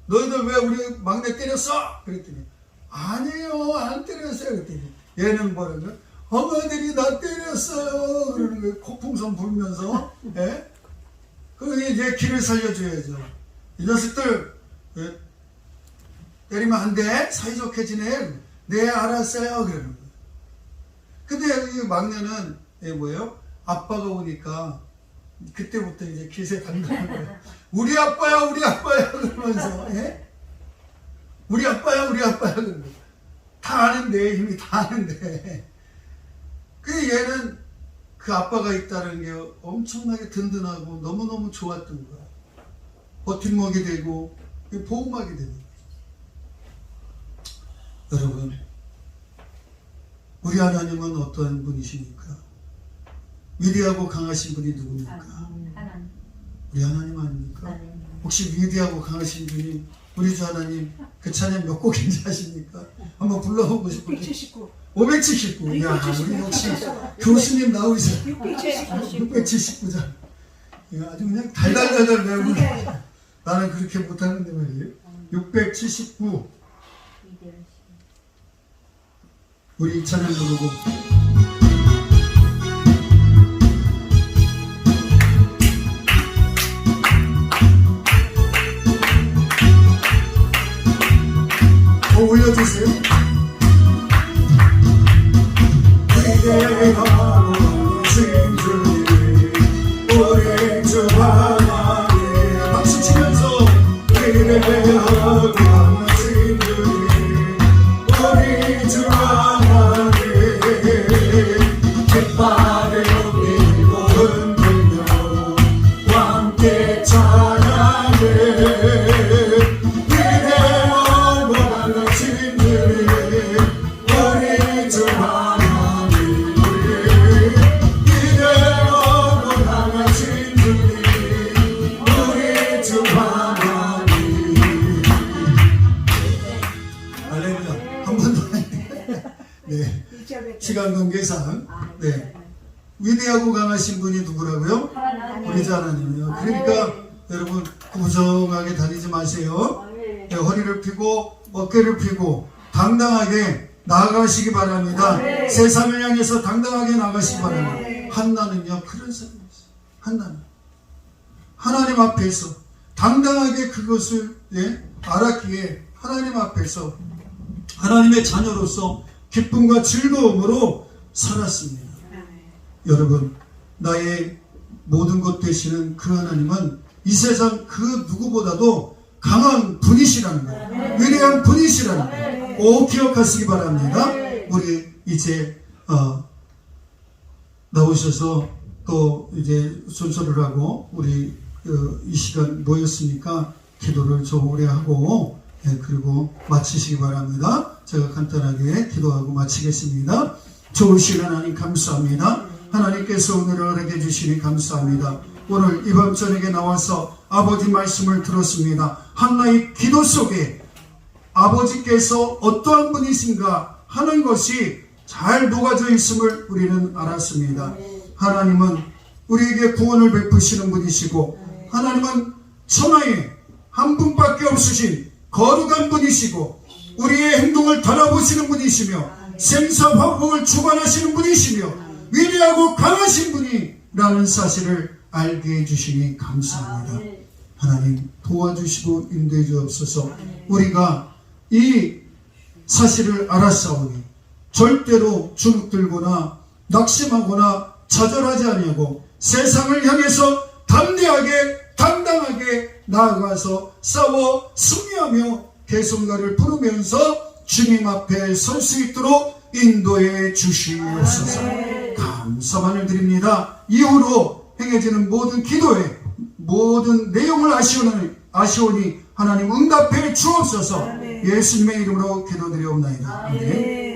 너희들 왜 우리 막내 때렸어? 그랬더니 아니에요 안 때렸어요. 그랬더니 얘는 뭐라고요? 엄마들이 나 때렸어요. 그러는 거예요. 폭풍선 불면서. 그리고 이제 길을 살려줘야죠. 이 녀석들 때리면 안 돼. 사이좋게 지내. 네 알았어요. 그러는 거예요. 근데 이 막내는 뭐예요? 아빠가 오니까 그때부터 이제 기세 당기는 거예요. 우리 아빠야 그러면서 우리 아빠야 그러는 거예요. 다 아는데 힘이 다 아는데. 그 얘는 그 아빠가 있다는 게 엄청나게 든든하고 너무너무 좋았던 거야. 버팀목이 되고 보호막이 되는 거야. 여러분, 우리 하나님은 어떠한 분이십니까? 위대하고 강하신 분이 누굽니까? 우리 하나님 아닙니까? 혹시 위대하고 강하신 분이 우리 주 하나님 그 찬양 몇 곡인지 아십니까? 한번 불러보고 싶은데 579. 야, 우리 역시 교수님 나오시죠. 679장. 아주 그냥 달달달달 외우고 나는 그렇게 못하는데 말이에요. 679. 우리 이 찬양 부르고 올려주세요. 위대하고 진주님 우리 주 하나님 박수 치면서 위대하고 진주님 우리 주 하나님 깃발을 밀고 흔들며 함께 찬양해 위대하고 진주님 우리 주 하나님 할렐루야. 한 번 더. 네. 시간 관계상 위대하고 강하신 분이 누구라고요? 우리 주 하나님이요. 그러니까 여러분 구부정하게 다니지 마세요. 허리를 펴고 어깨를 펴고 당당하게 나아가시기 바랍니다. 세상을 향해서 당당하게 나가시기 바랍니다. 한나는요 그런 사람이었어요. 한나는 하나님 앞에서 당당하게 그것을 알았기에 하나님 앞에서 하나님의 자녀로서 기쁨과 즐거움으로 살았습니다. 여러분, 나의 모든 것 되시는 그 하나님은 이 세상 그 누구보다도 강한 분이시라는 거예요. 위대한 분이시라는 거예요. 꼭 기억하시기 바랍니다. 우리 이제 나오셔서 또 이제 순서를 하고 우리 이 시간 모였으니까 기도를 좀 오래 하고 그리고 마치시기 바랍니다. 제가 간단하게 기도하고 마치겠습니다. 좋으신 하나님 감사합니다. 하나님께서 오늘을 허락해 주시니 감사합니다. 오늘 이 밤 저녁에 나와서 아버지 말씀을 들었습니다. 한나의 기도 속에 아버지께서 어떠한 분이신가 하는 것이 잘 녹아져 있음을 우리는 알았습니다. 하나님은 우리에게 구원을 베푸시는 분이시고 하나님은 천하에 한 분밖에 없으신 거룩한 분이시고 우리의 행동을 돌아보시는 분이시며 생사화복을 주관하시는 분이시며 위대하고 강하신 분이라는 사실을 알게 해주시니 감사합니다. 하나님 도와주시고 인도해 주옵소서. 우리가 이 사실을 알았사오니 절대로 주눅들거나 낙심하거나 좌절하지 아니하고 세상을 향해서 담대하게 당당하게 나아가서 싸워 승리하며 개성가를 부르면서 주님 앞에 설 수 있도록 인도해 주시옵소서. 감사만을 드립니다. 이후로 행해지는 모든 기도에 모든 내용을 아시오니 하나님 응답해 주옵소서. 예수님의 이름으로 기도드리옵나이다. 아멘.